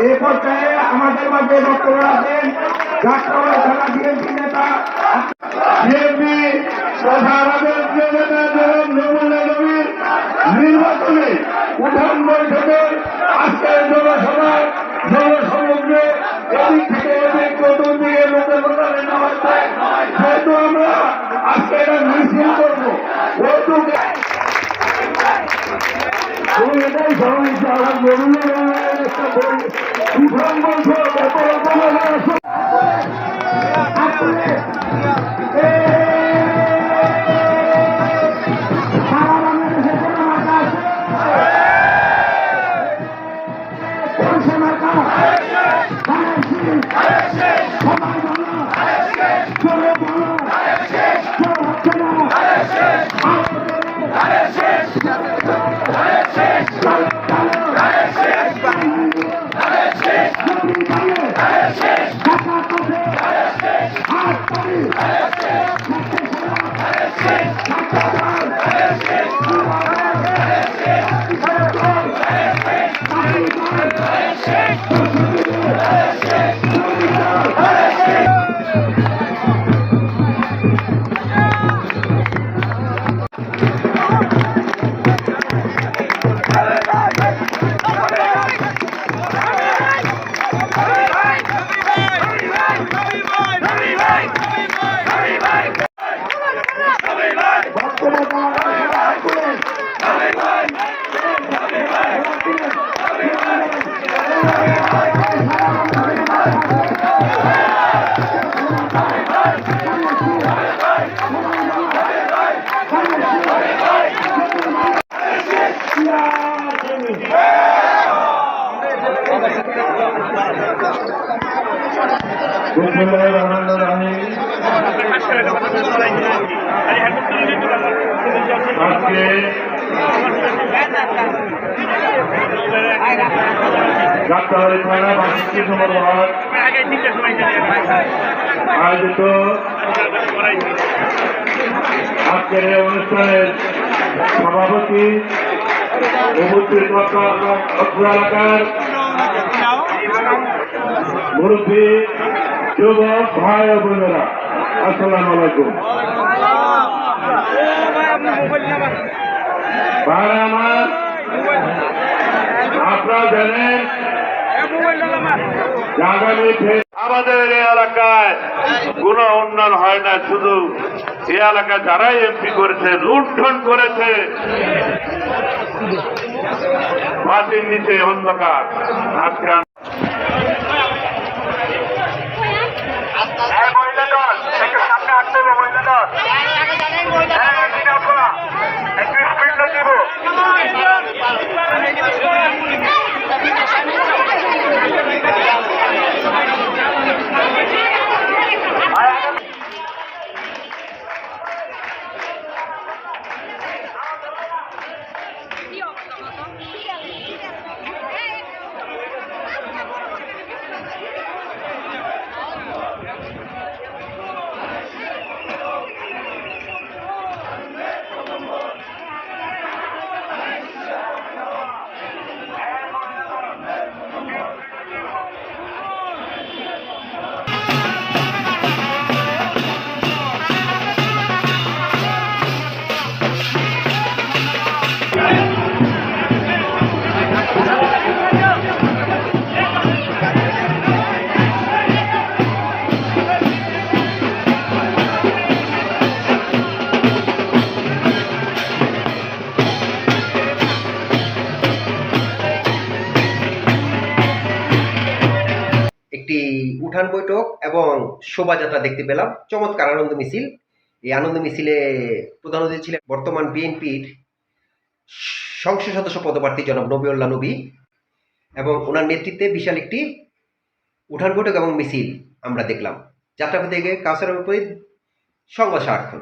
এই পর্যায়ে আমাদের মাঝে বক্তব্য আছেন যাত্রাবাড়ি থানা বিএনপি নেতা বিএনপি প্রধান নবীর নির্বাচনে উঠান বৈঠকের আজকের জনসভার জনসমুদ্রে এদিক থেকে এদিক চতুর্দিকে লোকের লোকালে নামাচ্ছে। যেহেতু আমরা আজকে এটা মিছিল করবো এটাই সবাইকে আমার উঠান বৈঠক আজকে যাত্রাবাড়ি থানা ৬২ নম্বর ওয়ার্ড আয়োজিত আজকের এই অনুষ্ঠানের সভাপতি উপস্থিত এলাকার মুরব্বী যুবক ভাই ও বোনেরা, আসসালামু আলাইকুম। ভাই আমার, আপনারা জানেন আমাদের এই এলাকায় কোন উন্নয়ন হয় না, শুধু এই এলাকায় যারাই এমপি করেছে লুণ্ঠন করেছে, মাটির নিচে অন্ধকার। আজকে সামনে আসতে হবে মহিলাটা একটু স্পিড দিব। একটি উঠান বৈঠক এবং শোভাযাত্রা দেখতে পেলাম। চমৎকার আনন্দ মিছিল। এই আনন্দ মিছিলে প্রধান অতিথি ছিলেন বর্তমান বিএনপির সংসদ সদস্য পদপ্রার্থী জনাব নবীউল্লাহ নবী, এবং ওনার নেতৃত্বে বিশাল একটি উঠান বৈঠক এবং মিছিল আমরা দেখলাম। যাত্রাপতি থেকে কাউসারের উপরে সংবাদ সারাক্ষণ।